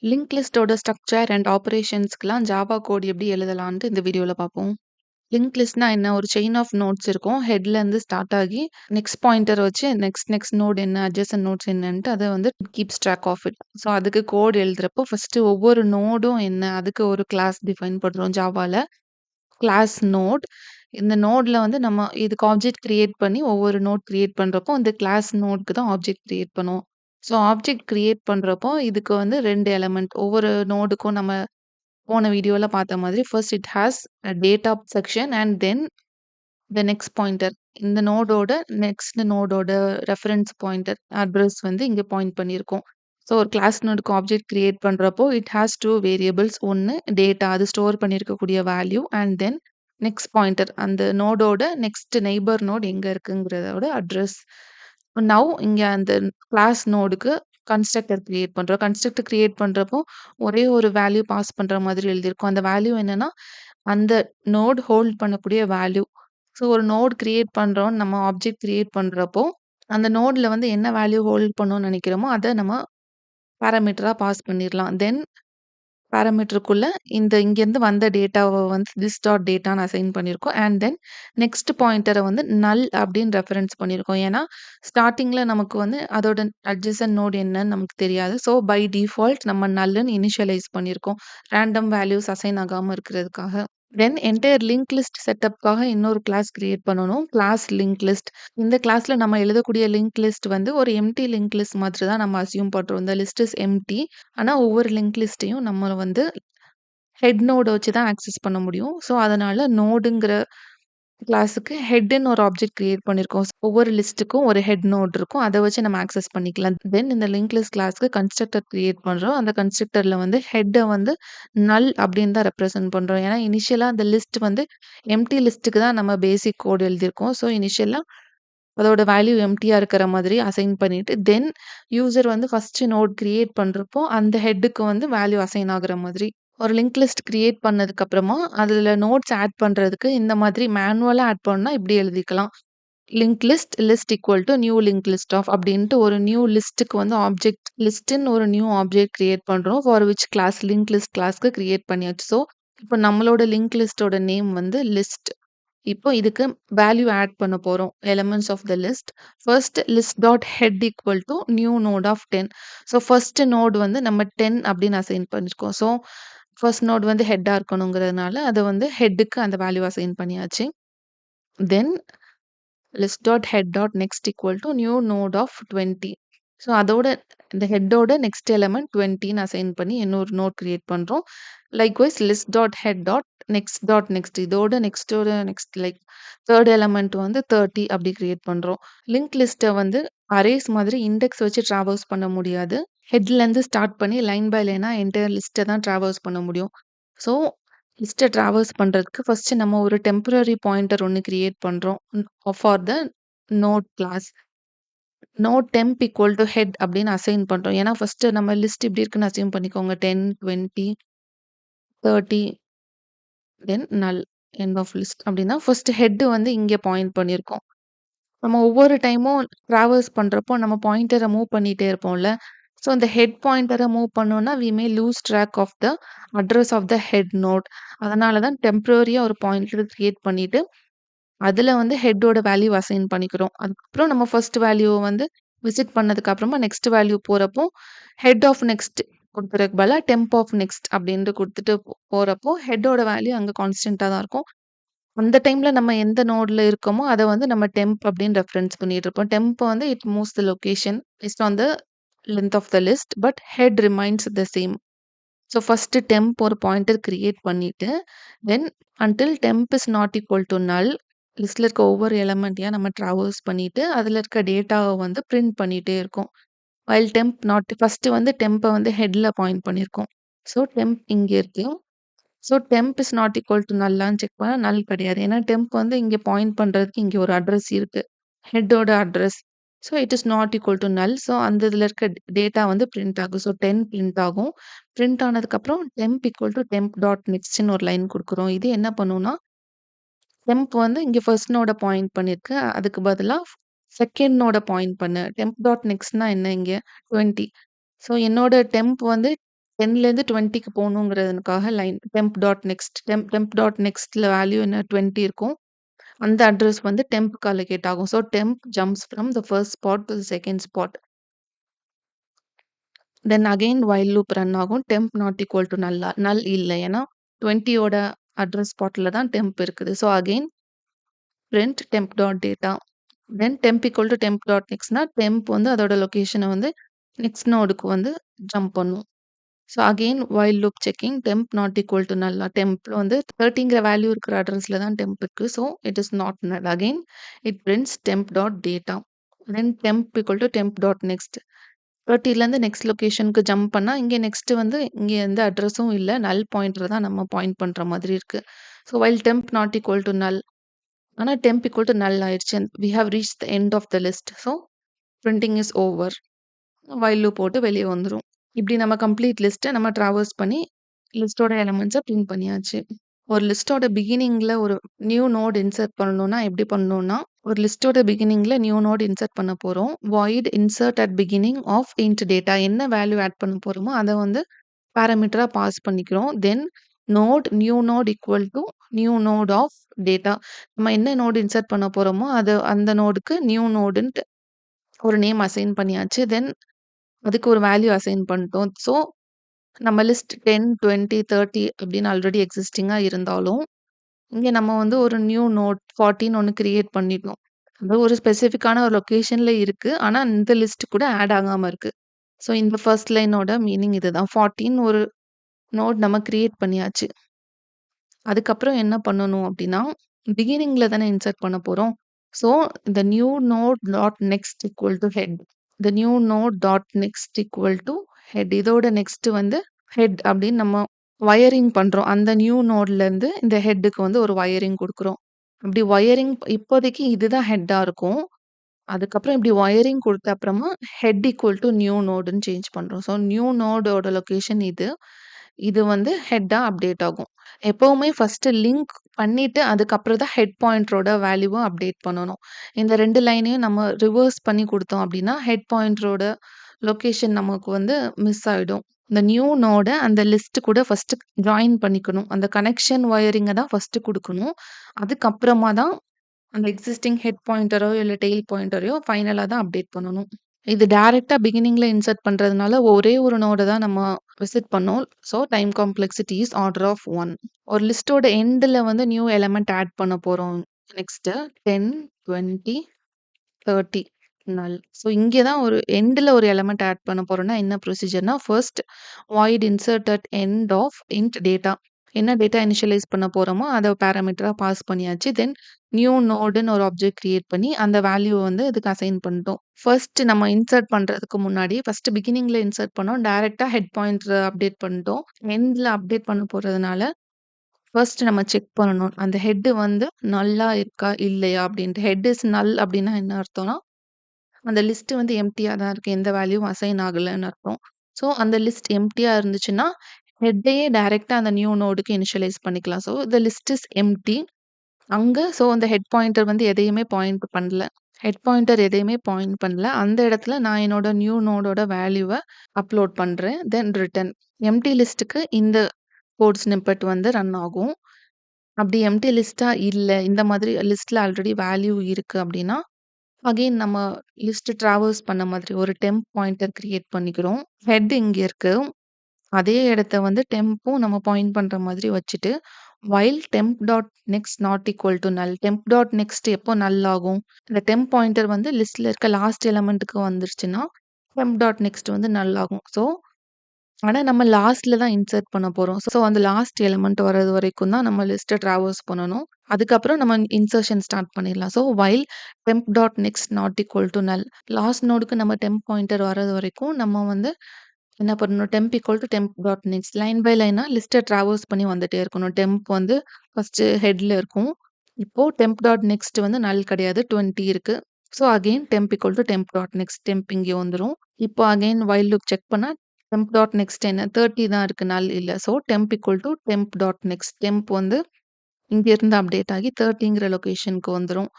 Link லிஸ்ட்டோட structure and ஆப்பரேஷன்ஸ்க்குலாம் Java code எப்படி எழுதலான்ட்டு இந்த வீடியோல பார்ப்போம். லிங்க் லிஸ்ட்னா என்ன? ஒரு செயின் ஆஃப் நோட்ஸ் இருக்கும். ஹெட்லேருந்து ஸ்டார்ட் ஆகி நெக்ஸ்ட் பாயிண்டர் வச்சு நெக்ஸ்ட் நோட் என்ன, அட்ஜசன்ட் நோட்ஸ் என்னன்ட்டு அத வந்து keeps track of it. So அதுக்கு கோட் எழுதுறப்போ ஃபர்ஸ்ட்டு ஒவ்வொரு நோடும் என்ன, அதுக்கு ஒரு கிளாஸ் டிஃபைன் பண்றோம் ஜாவால. Class note. இந்த நோட்ல வந்து நம்ம இதுக்கு ஆப்ஜெக்ட் கிரியேட் பண்ணி ஒவ்வொரு நோட் கிரியேட் பண்றப்போ, இந்த கிளாஸ் நோட்க்கு தான் ஆப்ஜெக்ட் கிரியேட் பண்ணுவோம். ஸோ ஆப்ஜெக்ட் கிரியேட் பண்றப்போ, இதுக்கு வந்து 2 எலிமெண்ட் ஒவ்வொரு நோடுக்கும் நம்ம போன வீடியோல பார்த்த மாதிரி first it has a data section and then the next pointer. இந்த நோடோட நெக்ஸ்ட் நோடோட ரெஃபரன்ஸ் பாயிண்டர் அட்ரஸ் வந்து இங்க பாயிண்ட் பண்ணியிருக்கோம். ஸோ ஒரு கிளாஸ் நோடுக்கு ஆப்ஜெக்ட் கிரியேட் பண்றப்போ, இட் ஹாஸ் 2 வேரியபிள்ஸ். ஒண்ணு டேட்டா அது ஸ்டோர் பண்ணியிருக்கக்கூடிய value and then next pointer அந்த நோடோட நெக்ஸ்ட் நெய்பர் நோட் எங்க இருக்குங்கிறதோட அட்ரஸ். நவ் இங்க அந்த கிளாஸ் நோடுக்கு கன்ஸ்ட்ரக்டர் கிரியேட் பண்றோம். கன்ஸ்ட்ரக்டர் கிரியேட் பண்றப்போ ஒரே ஒரு வேல்யூ பாஸ் பண்ற மாதிரி எழுதியிருக்கோம். அந்த வேல்யூ என்னன்னா, அந்த நோட் ஹோல்ட் பண்ணக்கூடிய வேல்யூ. ஸோ ஒரு நோட் கிரியேட் பண்றோம். நம்ம ஆப்ஜெக்ட் கிரியேட் பண்றப்போ, அந்த நோட்ல வந்து என்ன வேல்யூ ஹோல்ட் பண்ணணும்னு நெனைக்கிறோமோ, அத நம்ம பாராமீட்டரா பாஸ் பண்ணிரலாம். தென் பாராமீட்டருக்குள்ள இங்கேருந்து வந்த டேட்டாவ வந்து திஸ் டாட் டேட்டான்னு அசைன் பண்ணியிருக்கோம். அண்ட் தென் நெக்ஸ்ட் பாயிண்டர வந்து நல் அப்படின்னு ரெஃபரன்ஸ் பண்ணியிருக்கோம். ஏன்னா, ஸ்டார்ட்டிங்ல நமக்கு வந்து அதோட அட்ஜசன்ட் நோட் என்னன்னு நமக்கு தெரியாது. ஸோ பை டிஃபால்ட் நம்ம நல்லுன்னு இனிஷியலைஸ் பண்ணியிருக்கோம். ரேண்டம் வேல்யூஸ் அசைன் ஆகாம இருக்கிறதுக்காக. தென் என்டையர் லிங்க் லிஸ்ட் செட்டப்காக இன்னொரு கிளாஸ் கிரியேட் பண்ணணும். Class link list. இந்த கிளாஸ்ல நம்ம எழுதக்கூடிய லிங்க் லிஸ்ட் வந்து ஒரு எம்ப்டி லிங்க் லிஸ்ட் மாதிரி தான் நம்ம அஸ்யூம் பண்றோம். இந்த லிஸ்ட் இஸ் எம்ப்டி. ஆனா ஒவ்வொரு லிங்க் லிஸ்ட்டையும் நம்ம வந்து ஹெட் நோட வச்சு தான் ஆக்சஸ் பண்ண முடியும். ஸோ அதனால நோடுங்கிற கிளாஸுக்கு ஹெட்ன்னு ஒரு ஆப்ஜெக்ட் கிரியேட் பண்ணியிருக்கோம். ஒவ்வொரு லிஸ்ட்டுக்கும் ஒரு ஹெட் நோட் இருக்கும். அத வச்சு நம்ம ஆக்சஸ் பண்ணிக்கலாம். தென் இந்த லிங்க் லிஸ்ட் கிளாஸ்க்கு கன்ஸ்ட்ரக்டர் கிரியேட் பண்றோம். அந்த கன்ஸ்ட்ரக்டர்ல வந்து ஹெட்ட வந்து நல் அப்படின்னு தான் ரெப்ரசென்ட் பண்றோம். ஏன்னா இனிஷியலா அந்த லிஸ்ட் வந்து எம்ப்டி லிஸ்ட்டுக்கு தான் நம்ம பேசிக் கோட் எழுதியிருக்கோம். ஸோ இனிஷியலா அதோட வேல்யூ எம்ப்டியா இருக்கிற மாதிரி அசைன் பண்ணிட்டு, தென் யூசர் வந்து ஃபர்ஸ்ட் நோட் கிரியேட் பண்றப்போ, அந்த ஹெட்டுக்கு வந்து வேல்யூ அசைன் ஆகுற மாதிரி. ஒரு லிங்க் லிஸ்ட் கிரியேட் பண்ணதுக்கு அப்புறமா, அதுல நோட்ஸ் ஆட் பண்றதுக்கு இந்த மாதிரி மேனுவலா ஆட் பண்ணா இப்படி எழுதிக்கலாம். Link list list equal to new link list of அப்படின்ட்டு ஒரு நியூ லிஸ்ட்டுக்கு வந்து ஆப்ஜெக்ட் லிஸ்ட்ன்னு ஒரு நியூ ஆப்ஜெக்ட் கிரியேட் பண்றோம். For which class link list கிளாஸ்க்கு கிரியேட் பண்ணியாச்சு. ஸோ, இப்போ நம்மளோட லிங்க் லிஸ்ட்டோட நேம் வந்து லிஸ்ட். இப்போ இதுக்கு வேல்யூ ஆட் பண்ண போறோம். Elements of the list. First list dot head equal to new node of 10. So first node வந்து நம்ம 10 அப்படின்னு அசைன் பண்ணியிருக்கோம். ஸோ ஃபர்ஸ்ட் நோட் வந்து ஹெட்டா இருக்கணுங்கிறதுனால, அத வந்து ஹெட்டுக்கு அந்த வேல்யூ அசைன் பண்ணியாச்சு. Then list dot head dot next equal to new node of 20. So அதோட இந்த ஹெட்டோட நெக்ஸ்ட் எலிமெண்ட் 20ன்னு அசைன் பண்ணி இன்னொரு நோட் கிரியேட் பண்றோம். Likewise list dot head dot next இதோட நெக்ஸ்ட்டோட நெக்ஸ்ட் லைக் 3 எலிமெண்ட் வந்து 30 அப்படி கிரியேட் பண்றோம். லிங்க் லிஸ்ட்ட வந்து அரேஸ் மாதிரி இண்டெக்ஸ் வச்சு ட்ராவர்ஸ் பண்ண முடியாது. ஹெட்லேருந்து ஸ்டார்ட் பண்ணி லைன் பை லைனா என்டையர் லிஸ்ட்ட தான் ட்ராவர்ஸ் பண்ண முடியும். ஸோ லிஸ்ட்ட ட்ராவர்ஸ் பண்றதுக்கு ஃபர்ஸ்ட் நம்ம ஒரு டெம்பரரி பாயிண்டர் ஒண்ணு கிரியேட் பண்றோம். For the node class. Node temp equal to head அப்படின்னு அசைன் பண்றோம். ஏன்னா ஃபர்ஸ்ட் நம்ம லிஸ்ட் இப்படி இருக்குன்னு அஸ்யூம் பண்ணிக்கோங்க. 10, 20, 30 தென் நல் எண்ட் ஆஃப் லிஸ்ட் அப்படின்னா ஃபர்ஸ்ட் ஹெட் வந்து இங்க பாயிண்ட் பண்ணியிருக்கோம். நம்ம ஒவ்வொரு டைமும் ட்ராவர்ஸ் பண்றப்போ நம்ம பாயிண்டர மூவ் பண்ணிட்டே இருப்போம்ல. ஸோ அந்த ஹெட் பாயிண்டர மூவ் பண்ணோம்னா we may lose track of the address of the head node. அதனால தான் டெம்பரரியா ஒரு பாயிண்டர் கிரியேட் பண்ணிட்டு, அதுல வந்து ஹெட்டோட வேல்யூ அசைன் பண்ணிக்கிறோம். அதுக்கப்புறம் நம்ம ஃபர்ஸ்ட் வேல்யூவ வந்து விசிட் பண்ணதுக்கு அப்புறமா நெக்ஸ்ட் வேல்யூ போறப்போ, ஹெட் ஆஃப் நெக்ஸ்ட் குடுக்குறதுக்கு பதிலா டெம்ப் ஆஃப் நெக்ஸ்ட் அப்படின்ட்டு குடுத்துட்டு போறப்போ, ஹெட்டோட வேல்யூ அங்க கான்ஸ்டன்ட்டா தான் இருக்கும். அந்த டைம்ல நம்ம எந்த நோட்ல இருக்கோமோ, அத வந்து நம்ம டெம்ப் அப்படின்னு ரெஃபரன்ஸ் பண்ணிட்டு இருப்போம். டெம்ப் வந்து it moves the location based on the length of the list. But head remains the same. So first temp ஒரு பாயிண்டர் கிரியேட் பண்ணிட்டு, then until temp is not equal to null லிஸ்ட்ல இருக்க ஒவ்வொரு எலிமெண்ட்டையா நம்ம traverse பண்ணிட்டு, அதுல இருக்க டேட்டாவ வந்து பிரிண்ட் பண்ணிட்டே இருக்கோம். வைல் டெம்ப் நாட் ஃபர்ஸ்ட் வந்து டெம்ப வந்து ஹெட்ல பாயிண்ட் பண்ணியிருக்கோம். ஸோ டெம்ப் இங்க இருக்கு. So temp is not equal to நல்லான்னு செக் பண்ணா நல் கிடையாது. ஏன்னா டெம்ப் வந்து இங்க பாயிண்ட் பண்றதுக்கு இங்க ஒரு அட்ரஸ் இருக்கு. ஹெட்டோட அட்ரஸ். So it is not equal to null. So அந்த இதுல இருக்க டேட்டா வந்து பிரிண்ட் ஆகும். ஸோ 10 பிரிண்ட் ஆகும். பிரிண்ட் ஆனதுக்கப்புறம் temp equal to temp dot நெக்ஸ்ட்ன்னு ஒரு லைன் குடுக்குறோம். இது என்ன பண்ணும்னா, டெம்ப் வந்து இங்க ஃபர்ஸ்ட் நோட பாயிண்ட் பண்ணிருக்கு. அதுக்கு பதிலா செகண்ட் நோட பாயிண்ட் பண்ணு. டெம்ப் டாட் நெக்ஸ்ட்னா என்ன இங்க 20. ஸோ என்னோட டெம்ப் வந்து 10லேருந்து 20க்கு போகணுங்கிறதுக்காக line temp dot next temp dot நெக்ஸ்ட்ல வேல்யூ என்ன 20 இருக்கும். அந்த அட்ரஸ் வந்து டெம்ப்க்கு அலோகேட் ஆகும். So temp jumps from the first spot to the second spot. Then again while loop run ஆகும். Temp not equal to null இல்ல. ஏன்னா 20யோட அட்ரஸ் ஸ்பாட்ல தான் டெம்ப் இருக்குது. So again print temp dot data. Then temp equal to temp dot நெக்ஸ்ட்னா temp வந்து அதோட லொகேஷன வந்து நெக்ஸ்ட் நோடுக்கு வந்து ஜம்ப் பண்ணும். So again while loop checking temp not equal to null. டெம்ப்ல வந்து 30ங்கிற வேல்யூ இருக்கிற அட்ரஸ்ல தான் டெம்ப் இருக்கு. So it is not null. Again it prints temp dot data. Then temp equal to temp dot next. 30லேருந்து next லொகேஷனுக்கு jump பண்ணா, இங்க next வந்து இங்க எந்த அட்ரஸும் இல்ல. நல் பாயிண்டர் தான் நம்ம பாயிண்ட் பண்ற மாதிரி இருக்கு. So while temp not equal to null. ஆனா டெம்ப் ஈக்குவல் டூ நல் ஆயிடுச்சு. We have reached the end of the list. So printing is over. While loop போட்டு வெளிய வந்துரும். இப்படி நம்ம கம்ப்ளீட் லிஸ்ட்ட நம்ம ட்ராவர்ஸ் பண்ணி லிஸ்ட்டோட எலிமெண்ட்ஸ பிரிண்ட் பண்ணியாச்சு. ஒரு லிஸ்ட்டோட பிகினிங்ல ஒரு நியூ நோட் இன்சர்ட் பண்ணணும்னா எப்படி பண்ணணும்னா, ஒரு லிஸ்ட்டோட பிகினிங்ல நியூ நோட் இன்சர்ட் பண்ண போறோம். Void insert at beginning of int data. என்ன வேல்யூ ஆட் பண்ண போறோமோ, அத வந்து பாராமீட்டரா பாஸ் பண்ணிக்கிறோம். Then node new node equal to new node of data. நம்ம என்ன நோட் இன்சர்ட் பண்ண போறோமோ, அது அந்த நோடுக்கு நியூ நோடுன்ட்டு ஒரு நேம் அசைன் பண்ணியாச்சு. தென் அதுக்கு ஒரு வேல்யூ அசைன் பண்ணிட்டோம். ஸோ நம்ம லிஸ்ட் 10, 20, 30 அப்படின்னு ஆல்ரெடி எக்ஸிஸ்டிங்கா இருந்தாலும், இங்க நம்ம வந்து ஒரு நியூ நோட் 40ன்னு ஒண்ணு கிரியேட் பண்ணிட்டோம். அது ஒரு ஸ்பெசிஃபிக்கான ஒரு லொகேஷன்ல இருக்கு. ஆனா இந்த லிஸ்ட் கூட ஆட் ஆகாம இருக்கு. ஸோ இந்த ஃபர்ஸ்ட் லைனோட மீனிங் இதுதான். 40ன்னு ஒரு நோட் நம்ம கிரியேட் பண்ணியாச்சு. அதுக்கப்புறம் என்ன பண்ணணும் அப்படின்னா, பிகினிங்ல தானே இன்சர்ட் பண்ண போறோம். ஸோ இந்த new node dot next equal to head. இந்த new node dot next equal to head. இதோட நெக்ஸ்ட் வந்து ஹெட் அப்படின்னு நம்ம வயரிங் பண்றோம். அந்த நியூ நோட்லேருந்து இந்த ஹெட்டுக்கு வந்து ஒரு வயரிங் குடுக்குறோம். அப்படி வயரிங் இப்போதைக்கு இதுதான் ஹெட்டா இருக்கும். அதுக்கப்புறம் இப்படி வயரிங் குடுத்த அப்புறமா ஹெட் ஈக்குவல் டூ நியூ நோடுன்னு சேஞ்ச் பண்றோம். ஸோ நியூ நோடோட லொகேஷன் இது. இது வந்து ஹெட்டா அப்டேட் ஆகும். எப்பவுமே ஃபர்ஸ்ட்டு லிங்க் பண்ணிட்டு, அதுக்கப்புறம் தான் ஹெட் பாயிண்டரோட வேல்யூவ அப்டேட் பண்ணணும். இந்த 2 லைனையும் நம்ம ரிவர்ஸ் பண்ணி குடுத்தோம் அப்டின்னா, ஹெட் பாயிண்டரோட லொகேஷன் நமக்கு வந்து மிஸ் ஆயிடும். இந்த நியூ நோட அந்த லிஸ்ட் கூட ஃபர்ஸ்ட்டு ஜாயின் பண்ணிக்கணும். அந்த கனெக்ஷன் வயரிங்க தான் ஃபர்ஸ்ட்டு குடுக்கணும். அதுக்கப்புறமா தான் அந்த எக்ஸிஸ்டிங் ஹெட் பாயிண்டரோ, இல்ல டெயில் பாயிண்டரையோ ஃபைனலா தான் அப்டேட் பண்ணணும். இது டைரக்ட்டா பிகினிங்ல இன்சர்ட் பண்றதுனால, ஒரே ஒரு நோட தான் நம்ம விசிட் பண்ணோம். So time complexity is order of 1. ஒரு லிஸ்ட்டோட எண்டுல வந்து நியூ எலிமெண்ட் ஆட் பண்ண போறோம். நெக்ஸ்ட்டு 10, 20, 30 நல். ஸோ இங்க தான் ஒரு எண்டுல ஒரு எலிமெண்ட் ஆட் பண்ண போறோம்னா, என்ன ப்ரொசீஜர்னா, first void insert at end of int data. என்ன டேட்டா இனிஷியலைஸ் பண்ண போறோமோ, அத பாராமீட்டரா பாஸ் பண்ணியாச்சு. தென் நியூ நோடுன்னு ஒரு ஆப்ஜெக்ட் கிரியேட் பண்ணி, அந்த வேல்யூவ வந்து இதுக்கு அசைன் பண்ணிட்டோம். ஃபர்ஸ்ட் நம்ம இன்சர்ட் பண்றதுக்கு முன்னாடி, ஃபர்ஸ்ட் பிகினிங்ல இன்சர்ட் பண்ணோம். டைரக்ட்டா ஹெட் பாயிண்டர அப்டேட் பண்ணிட்டோம். எண்ட்ல அப்டேட் பண்ண போறதுனால, ஃபர்ஸ்ட் நம்ம செக் பண்ணணும். அந்த ஹெட் வந்து நல்லா இருக்கா? இல்லையா? அப்டின்ட்டு. ஹெட் இஸ் நல் அப்டின்னா என்ன அர்த்தம்னா, அந்த லிஸ்ட் வந்து எம்ப்டியா தான் இருக்கு. எந்த வேல்யூவும் அசைன் ஆகலன்னு அர்த்தம். ஸோ அந்த லிஸ்ட் எம்ப்டியா இருந்துச்சுன்னா, ஹெட்டையே டைரக்ட்டா அந்த நியூ நோடுக்கு இனிஷியலைஸ் பண்ணிக்கலாம். So the list is empty. அங்க ஸோ அந்த ஹெட் பாயிண்டர் வந்து எதையுமே பாயிண்ட் பண்ணல. ஹெட் பாயிண்டர் எதையுமே பாயிண்ட் பண்ணல. அந்த இடத்துல நான் என்னோட நியூ நோடோட வேல்யூவ அப்லோட் பண்றேன். தென் ரிட்டர்ன். எம்ப்டி லிஸ்ட்க்கு இந்த கோட் ஸ்னிப்பெட் வந்து ரன் ஆகும். அப்படி எம்ப்டி லிஸ்ட்டா இல்ல, இந்த மாதிரி லிஸ்ட்ல ஆல்ரெடி வேல்யூ இருக்கு அப்படின்னா, அகைன் நம்ம லிஸ்ட் ட்ராவர்ஸ் பண்ண மாதிரி ஒரு டெம்ப் பாயிண்டர் கிரியேட் பண்ணிக்கிறோம். ஹெட் இங்க இருக்கு. அதே இடத்த வந்து டெம்பும் நம்ம பாயிண்ட் பண்ற மாதிரி வச்சுட்டு, while temp dot next not equal to null. Temp dot next எப்போ நல் ஆகும்? இந்த டெம்ப் பாயிண்டர் வந்து லிஸ்ட்ல இருக்க லாஸ்ட் எலிமெண்ட்க்கு வந்துருச்சுன்னா, டெம்ப் டாட் நெக்ஸ்ட் வந்து நல் ஆகும். ஸோ ஆனா நம்ம லாஸ்ட்ல தான் இன்சர்ட் பண்ண போறோம். ஸோ அந்த லாஸ்ட் எலிமெண்ட் வர்றது வரைக்கும் தான் நம்ம லிஸ்ட்ட ட்ராவர்ஸ் பண்ணணும். அதுக்கப்புறம் நம்ம இன்சர்ஷன் ஸ்டார்ட் பண்ணிடலாம். So while temp dot next not equal to null. Last நோடுக்கு நம்ம டெம்ப் பாயிண்டர் வர்றது வரைக்கும் நம்ம வந்து என்ன பண்ணணும்? Temp equal to temp dot next. Line by லைனா லிஸ்ட்ட ட்ராவர்ஸ் பண்ணி வந்துட்டே இருக்கணும். டெம்ப் வந்து ஃபர்ஸ்ட்டு ஹெட்ல இருக்கும். இப்போ டெம்ப் டாட் நெக்ஸ்ட் வந்து நல் கிடையாது. 20 இருக்கு. So again temp equal to temp dot next. Temp இங்கே வந்துரும். இப்போ அகைன் வைல் லூப் செக் பண்ணா டெம்ப் டாட் நெக்ஸ்ட் என்ன 30 தான் இருக்கு. நல் இல்ல. So temp equal to temp dot next. Temp வந்து இங்க இருந்து அப்டேட் ஆகி 30ங்கிற லொகேஷனுக்கு வந்துரும்.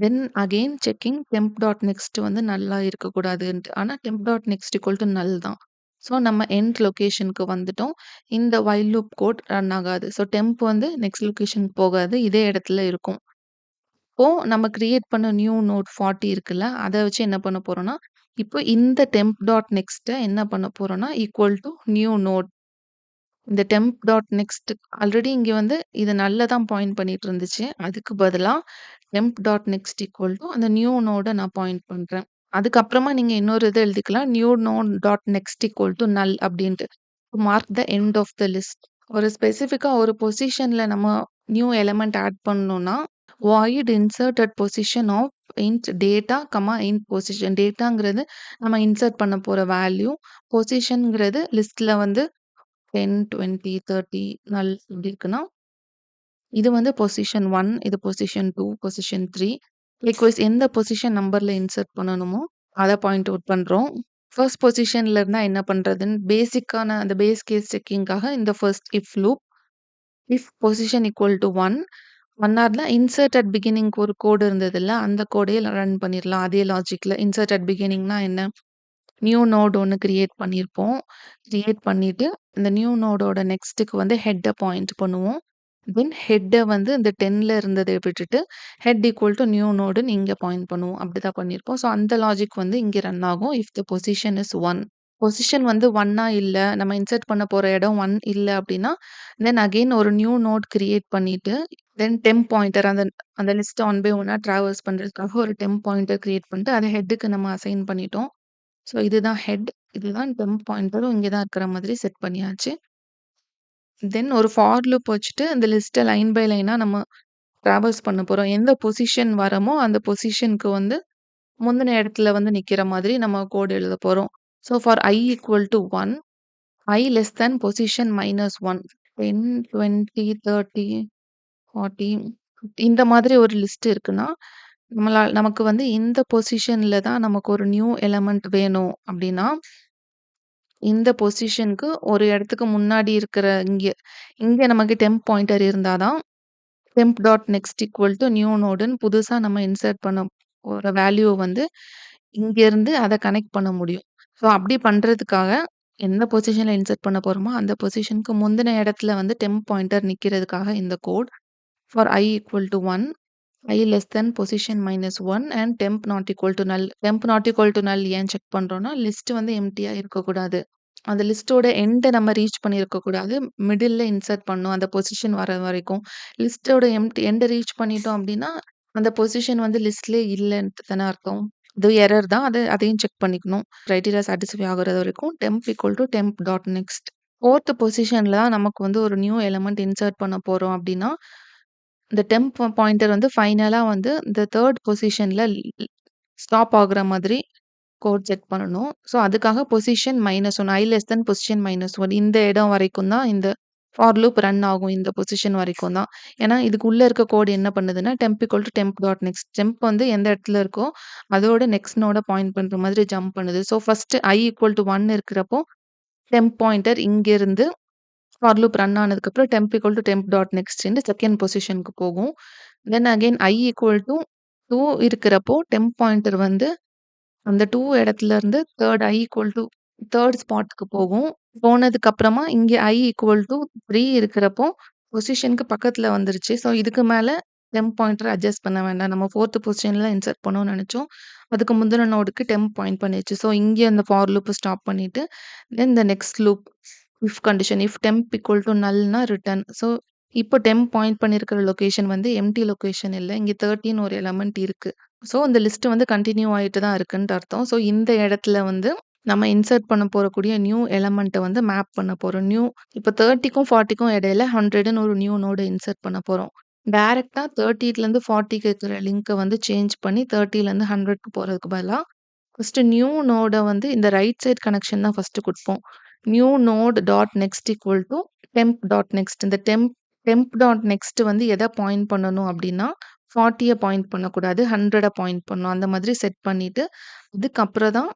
Then again checking temp dot next வந்து நல்லா இருக்கக்கூடாதுன்ட்டு. ஆனா temp dot next equal to null தான். ஸோ நம்ம எண்ட் லொகேஷனுக்கு வந்துட்டோம். இந்த வைல் லூப் கோட் ரன் ஆகாது. ஸோ டெம்ப் வந்து நெக்ஸ்ட் லொகேஷனுக்கு போகாது. இதே இடத்துல இருக்கும். இப்போ நம்ம கிரியேட் பண்ண நியூ நோட் 40 இருக்குல்ல, அத வச்சு என்ன பண்ண போறோம்னா, இப்போ இந்த டெம்ப் டாட் நெக்ஸ்ட்ட என்ன பண்ண போறோம்னா, ஈக்குவல் டூ நியூ நோட். இந்த டெம்ப் டாட் நெக்ஸ்ட் ஆல்ரெடி இங்க வந்து இது நல்ல தான் பாயிண்ட் பண்ணிட்டு இருந்துச்சு. அதுக்கு பதிலா temp dot next equal to அந்த நியூ நோட நான் பாயிண்ட் பண்றேன். அதுக்கப்புறமா நீங்க இன்னொரு இது எழுதிக்கலாம். New node dot next equal to null அப்டின்ட்டு. Mark the end of the list. ஒரு ஸ்பெசிஃபிக்கா ஒரு பொசிஷன்ல நம்ம நியூ எலிமெண்ட் ஆட் பண்ணணும்னா, void insert at position of int data, int position. டேட்டாங்கிறது நம்ம இன்சர்ட் பண்ண போற வேல்யூ. பொசிஷன்ங்கிறது லிஸ்ட்ல வந்து 10, 20, 30 நல் இப்படி இருக்குன்னா, இது வந்து பொசிஷன் 1, இது பொசிஷன் 2, பொசிஷன் 3. லிக்வைஸ் எந்த பொசிஷன் நம்பர்ல இன்சர்ட் பண்ணணுமோ, அத பாயிண்ட் அவுட் பண்றோம். ஃபர்ஸ்ட் பொசிஷன்ல இருந்தா என்ன பண்றதுன்னு பேசிக்கான அந்த பேஸ் கேஸ் செக்கிங்காக இந்த first if loop. If position equal to 1, 1 ஆர்ல இன்சர்ட் அட் பிகினிங்க்கு ஒரு கோடு இருந்ததுல்ல, அந்த கோடயே ரன் பண்ணிரலாம். அதே லாஜிக்ல. இன்சர்ட் அட் பிகினிங்னா என்ன? நியூ நோட் ஒண்ணு கிரியேட் பண்ணியிருப்போம். கிரியேட் பண்ணிட்டு, இந்த நியூ நோடோட நெக்ஸ்ட்டுக்கு வந்து ஹெட்ட பாயிண்ட் பண்ணுவோம். தென் ஹெட்ட வந்து இந்த 10ல இருந்தத விட்டுட்டு, ஹெட் ஈக்குவல் டூ நியூ நோடுன்னு இங்க பாயிண்ட் பண்ணுவோம். அப்படிதான் பண்ணியிருப்போம். ஸோ அந்த லாஜிக் வந்து இங்க ரன் ஆகும். If the position is 1. Position வந்து 1ஆ இல்ல, நம்ம இன்சர்ட் பண்ண போற இடம் 1 இல்ல அப்படின்னா, தென் அகைன் ஒரு நியூ நோட் கிரியேட் பண்ணிட்டு, தென் டெம்ப் பாயிண்டர் அந்த அந்த லிஸ்ட்ட ஒன் பை ஒன்னா டிராவர்ஸ் பண்றதுக்காக ஒரு டெம்ப் பாயிண்டர் கிரியேட் பண்ணிட்டு, அத ஹெட்டுக்கு நம்ம அசைன் பண்ணிட்டோம். ஸோ இதுதான் ஹெட். இதுதான் டெம்ப் பாயிண்டரும் இங்க தான் இருக்கிற மாதிரி செட் பண்ணியாச்சு. தென் ஒரு ஃபார் லூப் வச்சுட்டு இந்த லிஸ்ட்ட லைன் பை லைனா நம்ம டிராவர்ஸ் பண்ண போறோம். எந்த பொசிஷன் வரமோ அந்த பொசிஷனுக்கு வந்து முந்தின இடத்துல வந்து நிக்கிற மாதிரி நம்ம கோட் எழுத போறோம். So for i equal to 1, i less than position minus 1, 10, 20, 30, 40 இந்த மாதிரி ஒரு லிஸ்ட் இருக்குன்னா, நமக்கு வந்து இந்த பொசிஷன்ல தான் நமக்கு ஒரு நியூ எலிமெண்ட் வேணும் அப்படின்னா, இந்த பொசிஷனுக்கு ஒரு இடத்துக்கு முன்னாடி இருக்கிற இங்க இங்க நமக்கு டெம்ப் பாயிண்டர் இருந்தா தான் temp dot next equal to new நோடுன்னு புதுசா நம்ம இன்சர்ட் பண்ண போற வேல்யூவ வந்து இங்கேருந்து அத கனெக்ட் பண்ண முடியும். ஸோ அப்படி பண்றதுக்காக எந்த பொசிஷன்ல இன்சர்ட் பண்ண போறோமோ, அந்த பொசிஷனுக்கு முந்தின இடத்துல வந்து டெம்ப் பாயிண்டர் நிக்கிறதுக்காக இந்த code. For i equal to 1, i less than position minus 1 and temp not equal to null. Temp not equal to null ஏன் செக் பண்றோம்னா, லிஸ்ட் வந்து எம்ப்டியா இருக்கக்கூடாது. அந்த லிஸ்ட்டோட எண்ட நம்ம ரீச் பண்ணியிருக்க கூடாது. மிடில்ல இன்சர்ட் பண்ணணும். அந்த பொசிஷன் வர வரைக்கும். லிஸ்ட்டோட எண்ட ரீச் பண்ணிட்டோம் அப்டின்னா, அந்த பொசிஷன் வந்து லிஸ்ட்லயே இல்லன்ட்டு தானே அர்த்தம். இது எரர் தான். அதையும் செக் பண்ணிக்கணும். கிரைட்டீரியா சாட்டிஸ்ஃபை ஆகுறது வரைக்கும் temp equal to temp dot next. 4த் பொசிஷன்ல தான் நமக்கு வந்து ஒரு நியூ எலிமெண்ட் இன்சர்ட் பண்ண போறோம் அப்டின்னா, இந்த டெம்ப் பாயிண்டர் வந்து ஃபைனலா வந்து இந்த 3 பொசிஷன்ல ஸ்டாப் ஆகுற மாதிரி கோட் செக் பண்ணணும். ஸோ, அதுக்காக position -1 i less than position -1 இந்த இடம் வரைக்கும் தான் இந்த ஃபார் லூப் ரன் ஆகும். இந்த பொசிஷன் வரைக்கும் தான். ஏன்னா, இதுக்கு உள்ள இருக்க கோட் என்ன பண்ணுதுன்னா, temp equal to temp dot next. Temp வந்து எந்த இடத்துல இருக்கோ, அதோட நெக்ஸ்ட் நோட பாயிண்ட் பண்ற மாதிரி ஜம்ப் பண்ணுது. So, first i equal to 1 இருக்கிறப்போ, டெம்ப் பாயிண்டர் இங்கிருந்து ஃபார் லூப் ரன் ஆனதுக்கப்புறம் temp equal to temp dot நெக்ஸ்ட்ன்னு செகண்ட் பொசிஷனுக்கு போகும். Then again i equal to 2 இருக்கிறப்போ, டெம்ப் பாயிண்டர் வந்து அந்த 2 இடத்துல இருந்து 3 ஸ்பாட்க்கு போகும். போனதுக்கு அப்புறமா இங்க i ஈக்குவல் டூ 3 இருக்கிறப்போ, பொசிஷனுக்கு பக்கத்துல வந்துருச்சு. ஸோ, இதுக்கு மேல டெம்ப் பாயிண்டர் அட்ஜஸ்ட் பண்ண வேண்டாம். நம்ம 4த் பொசிஷன்ல இன்சர்ட் பண்ணணும்னு நெனச்சோம். அதுக்கு முந்தின நோடுக்கு டெம்ப் பாயிண்ட் பண்ணிருச்சு. ஸோ, இங்க அந்த ஃபார் லூப் ஸ்டாப் பண்ணிட்டு, then the next loop if condition if temp equal to நல்னா ரிட்டர்ன். ஸோ, இப்போ டெம்ப் பாயிண்ட் பண்ணியிருக்கிற லொகேஷன் வந்து எம்ப்டி லொகேஷன் இல்ல. இங்க 30ன்னு ஒரு எலிமெண்ட் இருக்கு. ஸோ, இந்த லிஸ்ட் வந்து கன்டின்யூ ஆயிட்டு தான் இருக்குன்ட்டு அர்த்தம். ஸோ, இந்த இடத்துல வந்து நம்ம இன்சர்ட் பண்ண போறக்கூடிய நியூ எலிமெண்ட்ட வந்து மேப் பண்ண போறோம். இப்ப 30க்கும் 40க்கும் இடையில 100ன்னு ஒரு நியூ நோட இன்சர்ட் பண்ண போறோம். டைரக்ட்டா 30லேருந்து 40க்கு இருக்கிற லிங்க்க வந்து சேஞ்ச் பண்ணி 30லேருந்து 100க்கு போறதுக்கு பதிலா, ஃபர்ஸ்ட் நியூ நோட வந்து இந்த ரைட் சைட் கனெக்ஷன் தான் ஃபர்ஸ்ட் குடுப்போம். New node dot next equal to temp dot next. இந்த டெம்ப் டாட் நெக்ஸ்ட் வந்து எத பாயிண்ட் பண்ணணும் அப்டின்னா, 40ய பாயிண்ட் பண்ணக்கூடாது. 100 பாயிண்ட் பண்ணணும். அந்த மாதிரி செட் பண்ணிட்டு, அதுக்கப்புறம் தான்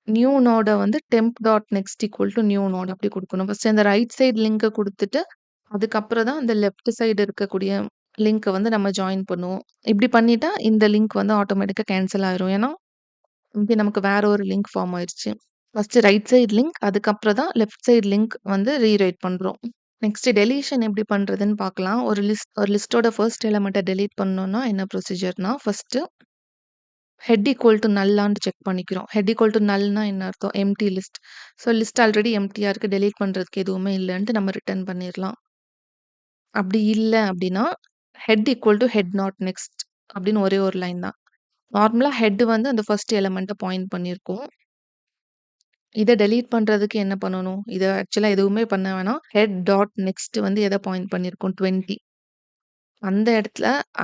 நியூ நோட வந்து temp dot next equal to new node அப்படி குடுக்கணும். ஃபர்ஸ்ட் அந்த ரைட் சைட் லிங்க குடுத்துட்டு, அதுக்கப்புறம் தான் அந்த லெஃப்ட் சைடு இருக்கக்கூடிய லிங்க்க வந்து நம்ம ஜாயின் பண்ணுவோம். இப்படி பண்ணிட்டா இந்த லிங்க் வந்து ஆட்டோமேட்டிக்கா கேன்சல் ஆயிரும். ஏன்னா, இங்க நமக்கு வேற ஒரு லிங்க் ஃபார்ம் ஆயிருச்சு. ஃபர்ஸ்ட் ரைட் சைடு லிங்க், அதுக்கப்புறம் தான் லெஃப்ட் சைடு லிங்க் வந்து ரீரைட் பண்றோம். நெக்ஸ்ட் டெலீஷன் எப்படி பண்றதுன்னு பார்க்கலாம். ஒரு லிஸ்ட்டோட ஃபர்ஸ்ட் எலிமெண்ட்ட டெலீட் பண்ணணும்னா என்ன ப்ரொசீஜர்னா, ஃபர்ஸ்ட் ஹெட் ஈக்குவல் டூ நல்லான்னு செக் பண்ணிக்கிறோம். ஹெட் ஈக்குவல் டூ நல்னா என்ன அர்த்தம்? Empty list. So list already எம்ப்டியா இருக்கு. டெலீட் பண்றதுக்கு எதுவுமே இல்லன்ட்டு நம்ம ரிட்டர்ன் பண்ணிரலாம். அப்படி இல்ல அப்படின்னா, head equal to head not next அப்படின்னு ஒரே ஒரு லைன் தான். நார்மலா ஹெட் வந்து அந்த ஃபர்ஸ்ட் எலிமெண்ட்ட பாயிண்ட் பண்ணியிருக்கும். இத டெலீட் பண்றதுக்கு என்ன பண்ணணும்? இத ஆக்சுவலா எதுவுமே பண்ண வேணாம். ஹெட் டாட் நெக்ஸ்ட் வந்து எத பாயிண்ட் பண்ணியிருக்கும்? 20.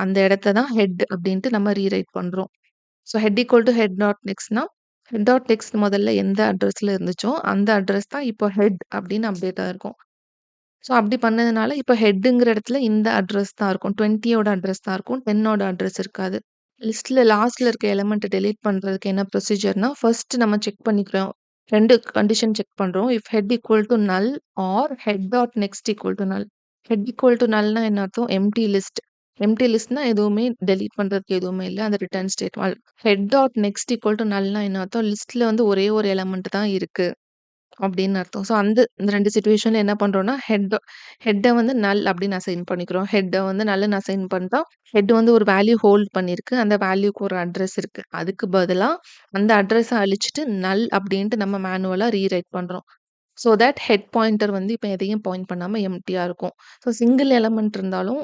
அந்த இடத்த தான் ஹெட் அப்படின்ட்டு நம்ம ரீரைட் பண்றோம். So head equal to head dot நெக்ஸ்ட்னா, ஹெட் டாட் நெக்ஸ்ட் முதல்ல எந்த அட்ரஸ்ல இருந்துச்சோ, அந்த அட்ரஸ் தான் இப்போ ஹெட் அப்படின்னு அப்டேட் ஆயிருக்கும். ஸோ அப்படி பண்ணதுனால, இப்போ ஹெட்டுங்கிற இடத்துல இந்த அட்ரஸ் தான் இருக்கும். 20யோட அட்ரஸ் தான் இருக்கும். 10ஓட அட்ரஸ் இருக்காது. லிஸ்ட்ல லாஸ்ட்ல இருக்க எலிமெண்ட்ட டெலீட் பண்றதுக்கு என்ன ப்ரொசீஜர்னா, ஃபர்ஸ்ட் நம்ம செக் பண்ணிக்கிறோம். 2 கண்டிஷன் செக் பண்றோம். If head equal to null or head dot next equal to null. Head equal to நல்னா என்ன அர்த்தம்? Empty list. எம்ப்டி லிஸ்ட்னா எதுவுமே டெலீட் பண்றதுக்கு எதுவுமே இல்ல. அந்த return statement. Head dot next equal to நல்னா என்ன அர்த்தம்? லிஸ்ட்ல வந்து ஒரே ஒரு எலிமெண்ட் தான் இருக்கு. அப்படின்னு அர்த்தம். ஸோ இந்த 2 சிச்சுவேஷன்ல என்ன பண்றோம்னா, ஹெட்ட வந்து நல் அப்படின்னு அசைன் பண்ணிக்கிறோம். ஹெட்ட வந்து நல்லுன்னு அசைன் பண்ணிட்டா, ஹெட் வந்து ஒரு வேல்யூ ஹோல்ட் பண்ணியிருக்கு. அந்த வேல்யூக்கு ஒரு அட்ரஸ் இருக்கு. அதுக்கு பதிலா அந்த அட்ரஸ அழிச்சுட்டு நல் அப்படின்ட்டு நம்ம மேனுவலா ரீரைட் பண்றோம். ஸோ தட் ஹெட் பாயிண்டர் வந்து இப்ப எதையும் பாயிண்ட் பண்ணாம எம்ப்டியா இருக்கும். ஸோ சிங்கிள் எலிமெண்ட் இருந்தாலும்,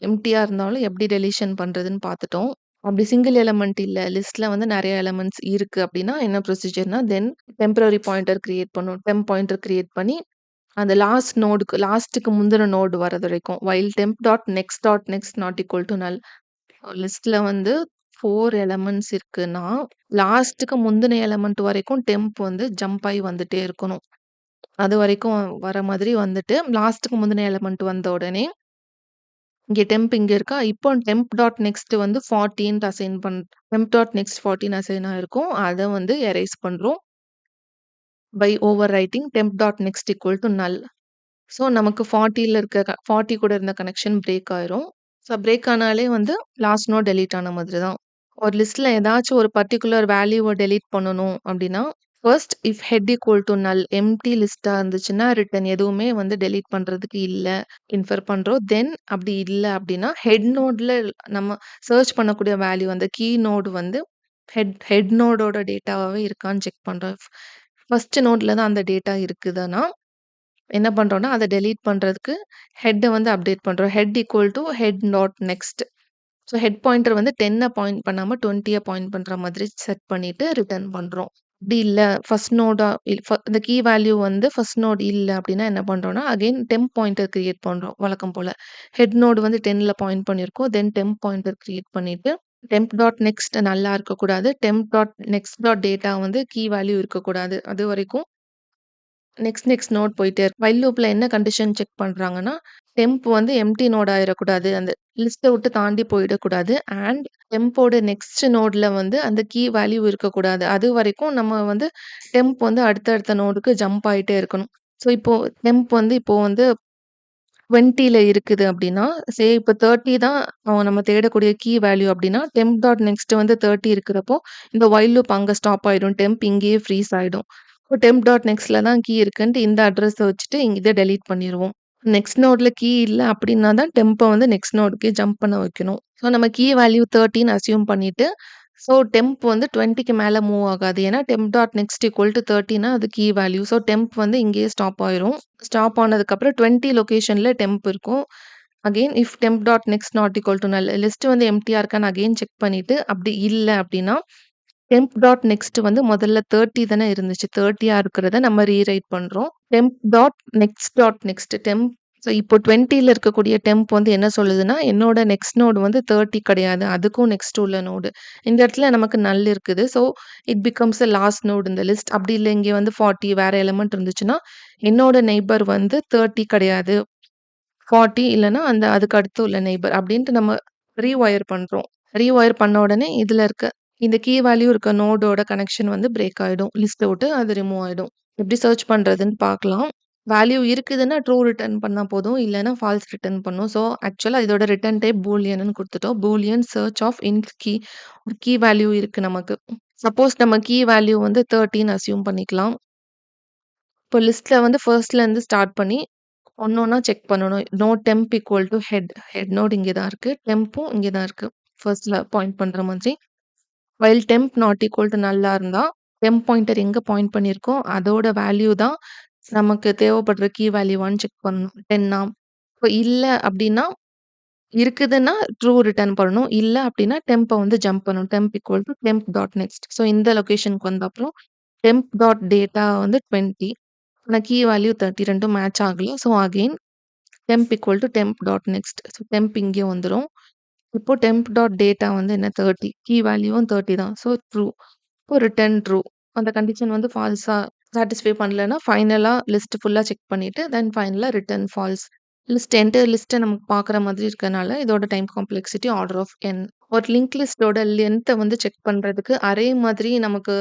எம்ப்டியா இருந்தாலும் எப்படி டெலிஷன் பண்றதுன்னு பார்த்துட்டோம். அப்படி சிங்கிள் எலிமெண்ட் இல்ல. லிஸ்ட்ல வந்து நெறைய எலிமெண்ட்ஸ் இருக்கு அப்படின்னா என்ன ப்ரொசீஜர்னா, தென் டெம்பரரி பாயிண்டர் கிரியேட் பண்ணும். டெம்ப் பாயிண்டர் கிரியேட் பண்ணி, அந்த லாஸ்ட்டுக்கு முந்தின நோடு வர்றது வரைக்கும் while temp dot next dot next not equal to null. லிஸ்ட்ல வந்து 4 எலிமெண்ட்ஸ் இருக்குன்னா, லாஸ்ட்டுக்கு முந்தின எலிமெண்ட் வரைக்கும் டெம்ப் வந்து ஜம்ப் ஆயி வந்துட்டே இருக்கணும். அதுவரைக்கும் வர மாதிரி வந்துட்டு, லாஸ்ட்டுக்கு முந்தின எலிமெண்ட் வந்த உடனே இங்க டெம்ப் இங்க இருக்கா? இப்போ டெம்ப் டாட் நெக்ஸ்ட் வந்து 40ன்ட்டு assign temp dot next 14 assign ஆயிருக்கும். அத வந்து எரேஸ் பண்றோம். By over writing temp dot next equal to null. So நமக்கு 40 கூட இருந்த கனெக்ஷன் பிரேக் ஆயிரும். ஸோ பிரேக் ஆனாலே வந்து லாஸ்ட் நோட் டெலீட் ஆன மாதிரி தான். ஒரு லிஸ்ட்ல ஏதாச்சும் ஒரு பர்ட்டிகுலர் வேல்யூவ டெலீட் பண்ணணும் அப்டின்னா, first if head equal to null empty லிஸ்ட்டா இருந்துச்சுன்னா, ரிட்டர்ன் எதுவுமே வந்து டெலீட் பண்றதுக்கு இல்ல இன்ஃபர் பண்றோம். தென் அப்டி இல்ல அப்டின்னா, ஹெட் நோட்ல நம்ம சர்ச் பண்ணக்கூடிய வேல்யூ அந்த கீ நோடு வந்து ஹெட் நோடோட டேட்டாவாவே இருக்கான்னு செக் பண்றோம். ஃபர்ஸ்ட் நோட்ல தான் அந்த டேட்டா இருக்குதுன்னா, என்ன பண்றோம்னா, அத டெலீட் பண்றதுக்கு ஹெட்ட வந்து அப்டேட் பண்றோம். Head equal to head dot next. So head pointer வந்து 10 பாயிண்ட் பண்ணாம 20 பாயிண்ட் பண்ற மாதிரி செட் பண்ணிட்டு ரிட்டர்ன் பண்றோம். அப்படி இல்ல ஃபர்ஸ்ட் நோடா இந்த கீ வேல்யூ வந்து ஃபர்ஸ்ட் நோட் இல்ல அப்படின்னா என்ன பண்றோம்னா, அகைன் டெம்ப் பாயிண்டர் கிரியேட் பண்றோம் வழக்கம் போல. ஹெட் நோடு வந்து 10ல பாயிண்ட் பண்ணியிருக்கோம். தென் டெம்ப் பாயிண்டர் கிரியேட் பண்ணிட்டு, டெம்ப் டாட் நெக்ஸ்ட் நல்லா இருக்கக்கூடாது. Temp dot next dot data வந்து கீ வேல்யூ இருக்கக்கூடாது. அதுவரைக்கும் நெக்ஸ்ட் நோட் போயிட்டே இருக்கு. வைல் லூப்ல என்ன கண்டிஷன் செக் பண்றாங்கன்னா, டெம்ப் வந்து எம்ப்டி நோட் ஆயிறக்கூடாது. அந்த லிஸ்ட்ட விட்டு தாண்டி போயிடக்கூடாது. அண்ட் டெம்போட நெக்ஸ்ட் நோட்ல வந்து அந்த கீ வேல்யூ இருக்கக்கூடாது. அதுவரைக்கும் நம்ம வந்து டெம்ப் வந்து அடுத்தடுத்த நோடுக்கு ஜம்ப் ஆயிட்டே இருக்கணும். ஸோ இப்போ வந்து 20ல இருக்குது அப்டின்னா, இப்போ 30 தான் நம்ம தேடக்கூடிய கீ வேல்யூ அப்டின்னா, டெம்ப் டாட் நெக்ஸ்ட் வந்து 30 இருக்கிறப்போ, இந்த வைல் லூப் அங்க ஸ்டாப் ஆயிடும். டெம்ப் இங்கேயே ஃப்ரீஸ் ஆயிடும். இப்போ டெம்ப் டாட் நெக்ஸ்ட்ல தான் கீ இருக்குன்ட்டு இந்த அட்ரஸ வச்சுட்டு இத டெலீட் பண்ணிருவோம். நெக்ஸ்ட் நோட்ல கீ இல்ல அப்டின்னா தான் டெம்ப வந்து நெக்ஸ்ட் நோடுக்கே ஜம்ப் பண்ண வைக்கணும். ஸோ நம்ம கீ வேல்யூ 30ன்னு அஸ்யூம் பண்ணிட்டு, ஸோ டெம்ப் வந்து 20க்கு மேல மூவ் ஆகாது. ஏன்னா temp dot next equal to 30னா அது கீ வேல்யூ. ஸோ டெம்ப் வந்து இங்கேயே ஸ்டாப் ஆயிரும். ஸ்டாப் ஆனதுக்கப்புறம் 20 லொகேஷன்ல டெம்ப் இருக்கும். Again if temp dot next not equal to null list வந்து எம்ப்டியா இருக்கான்னு அகைன் செக் பண்ணிட்டு, அப்படி இல்ல அப்டின்னா, டெம்ப் டாட் நெக்ஸ்ட் வந்து முதல்ல 30 தானே இருந்துச்சு. 30யா இருக்கிறத நம்ம ரீரைட் பண்றோம். Temp dot next dot next temp so இப்போ 20ல இருக்கக்கூடிய டெம்ப் வந்து என்ன சொல்லுதுன்னா, என்னோட நெக்ஸ்ட் நோடு வந்து 30 கிடையாது. அதுக்கும் நெக்ஸ்ட் உள்ள நோடு. இந்த இடத்துல நமக்கு நல் இருக்குது. So it becomes a last node in the list. அப்படி இல்ல இங்க வந்து 40 வேற எலிமெண்ட் இருந்துச்சுன்னா, என்னோட நெய்பர் வந்து 30 கிடையாது. 40 இல்லன்னா அதுக்கு அடுத்து உள்ள நெய்பர் அப்டின்ட்டு நம்ம ரீவயர் பண்றோம். ரீவயர் பண்ண உடனே இதுல இருக்க இந்த கீ வேல்யூ இருக்க நோடோட கனெக்ஷன் வந்து பிரேக் ஆயிடும். லிஸ்ட்ட விட்டு அது ரிமூவ் ஆயிடும். எப்படி சர்ச் பண்றதுன்னு பார்க்கலாம். வேல்யூ இருக்குதுன்னா ட்ரூ ரிட்டர்ன் பண்ணா போதும். இல்லன்னா ஃபால்ஸ் ரிட்டர்ன் பண்ணும். ஸோ ஆக்சுவலா இதோட ரிட்டர்ன் டைப் பூலியன்னு குடுத்துட்டோம். Boolean search of int key. ஒரு கீ வேல்யூ இருக்கு நமக்கு. சப்போஸ் நம்ம கீ வேல்யூ வந்து 30ன்னு அஸ்யூம் பண்ணிக்கலாம். இப்போ லிஸ்ட்ல வந்து ஃபர்ஸ்ட்லேருந்து ஸ்டார்ட் பண்ணி ஒண்ணொன்னா செக் பண்ணணும். No temp equal to head. Head node இங்கே தான் இருக்கு. டெம்பும் இங்கே தான் இருக்கு. ஃபர்ஸ்ட்ல பாயிண்ட் பண்ற மாதிரி. While temp not equal to நல்லா இருந்தா, டெம்ப் பாயிண்டர் எங்க பாயிண்ட் பண்ணியிருக்கோ, அதோட வேல்யூ தான் நமக்கு தேவைப்படுற கீ வேல்யூவான்னு செக் பண்ணணும். 10ஆ? இப்போ இல்ல அப்டின்னா, இருக்குதுன்னா ட்ரூ ரிட்டர்ன் பண்ணணும். இல்ல அப்டின்னா டெம்ப வந்து ஜம்ப் பண்ணணும். Temp equal to temp dot next. So இந்த லொகேஷனுக்கு வந்த அப்புறம் டெம்ப் டாட் டேட்டா வந்து 20. ஆனா கீ வேல்யூ 30 2ம் மேட்ச் ஆகல. So again temp equal to temp dot next. So temp இங்கே வந்துரும். இப்போ டெம்ப் டாட் டேட்டா வந்து என்ன 30. கீ வேல்யூவும் 30 தான். So true. இப்போ ரிட்டர்ன் ட்ரூ. அந்த கண்டிஷன் வந்து ஃபால்ஸா சாட்டிஸ்ஃபை பண்ணலன்னா, ஃபைனலா லிஸ்ட் ஃபுல்லா செக் பண்ணிட்டு, தென் ஃபைனலா ரிட்டர்ன் ஃபால்ஸ். லிஸ்ட் என்டையர் லிஸ்ட்ட நமக்கு பார்க்குற மாதிரி இருக்கனால, இதோட time complexity order of n. ஒரு லிங்க் லிஸ்ட்டோட லென்த்த வந்து செக் பண்றதுக்கு அரே மாதிரி நமக்கு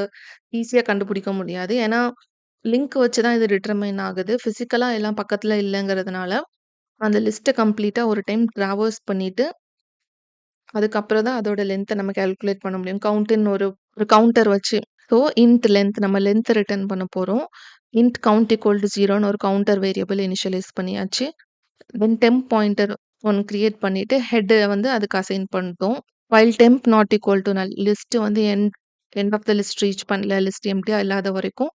ஈஸியா கண்டுபிடிக்க முடியாது. ஏன்னா, லிங்க் வச்சு தான் இது டிட்டர்மைன் ஆகுது. பிசிக்கலா எல்லாம் பக்கத்துல இல்லங்கிறதுனால, அந்த லிஸ்ட்ட கம்ப்ளீட்டா ஒரு டைம் ட்ராவர்ஸ் பண்ணிட்டு, அதுக்கப்புறம் தான் அதோட லென்த்த நம்ம கால்குலேட் பண்ண முடியும். கவுண்ட்ன்னு ஒரு ஒரு கவுண்டர் வச்சு. ஸோ இன்ட் லென்த் நம்ம லென்த் ரிட்டர்ன் பண்ண போறோம். இன்ட் கவுண்ட் ஈக்குவல் டூ 0ன்னு ஒரு கவுண்டர் வேரியபிள் இனிஷியலைஸ் பண்ணியாச்சு. தென் டெம்ப் பாயிண்டர் ஒண்ணு கிரியேட் பண்ணிட்டு, ஹெட் வந்து அதுக்கு அசைன் பண்ணிட்டோம். While temp not equal to null. List வந்து end of the list reach பண்ணல. லிஸ்ட் எம்ப்டியா இல்லாத வரைக்கும்,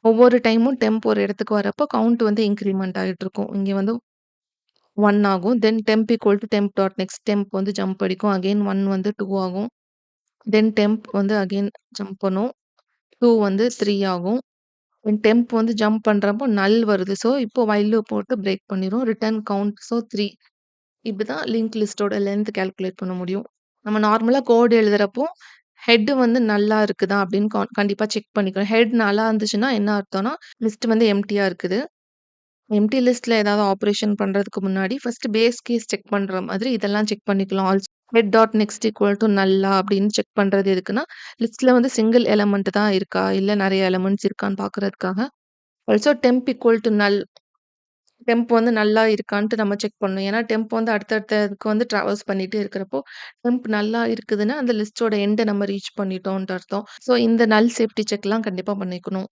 ஒவ்வொரு டைமும் டெம்ப் ஒரு இடத்துக்கு வரப்போ கவுண்ட் வந்து இன்கிரிமெண்ட் ஆயிட்டு இருக்கும். இங்க வந்து 1 ஆகும். Then temp equal to temp dot next. Temp வந்து ஜம்ப் அடிக்கும். அகைன் 1 வந்து 2 ஆகும். தென் டெம்ப் வந்து அகைன் ஜம்ப் பண்ணும். 2 வந்து 3 ஆகும். தென் டெம்ப் வந்து ஜம்ப் பண்றப்போ நல் வருது. ஸோ இப்போ வைல் லூப் போட்டு பிரேக் பண்ணிரும். Return count. ஸோ 3. இப்படிதான் லிங்க் லிஸ்ட்டோட லென்த் கால்குலேட் பண்ண முடியும். நம்ம நார்மலா கோட் எழுதுறப்போ, ஹெட் வந்து நல்லா இருக்குதா அப்படின்னு கண்டிப்பா செக் பண்ணிக்கணும். ஹெட் நல்லா இருந்துச்சுன்னா என்ன அர்த்தம்னா, லிஸ்ட் வந்து எம்ப்டியா இருக்குது. எம்ப்டி லிஸ்ட்ல ஏதாவது ஆப்பரேஷன் பண்றதுக்கு முன்னாடி ஃபர்ஸ்ட் பேஸ் கேஸ் செக் பண்ற மாதிரி இதெல்லாம் செக் பண்ணிக்கலாம். Head dot next equal to நல்லா அப்படின்னு செக் பண்றது எதுக்குன்னா, லிஸ்ட்ல வந்து சிங்கிள் எலமெண்ட் தான் இருக்கா? இல்ல நெறைய எலமெண்ட்ஸ் இருக்கான்னு பார்க்கறதுக்காக. Also temp equal to null. Temp வந்து நல்லா இருக்கான்ட்டு நம்ம செக் பண்ணணும். ஏன்னா டெம்ப் வந்து அடுத்தடுத்த இதுக்கு வந்து ட்ராவர்ஸ் பண்ணிட்டே இருக்கிறப்போ, டெம்ப் நல்லா இருக்குதுன்னா, அந்த லிஸ்ட்டோட எண்ட நம்ம ரீச் பண்ணிட்டோம்ன்ட்டு அர்த்தம். ஸோ இந்த நல் சேஃப்டி செக்லாம் கண்டிப்பா பண்ணிக்கணும்.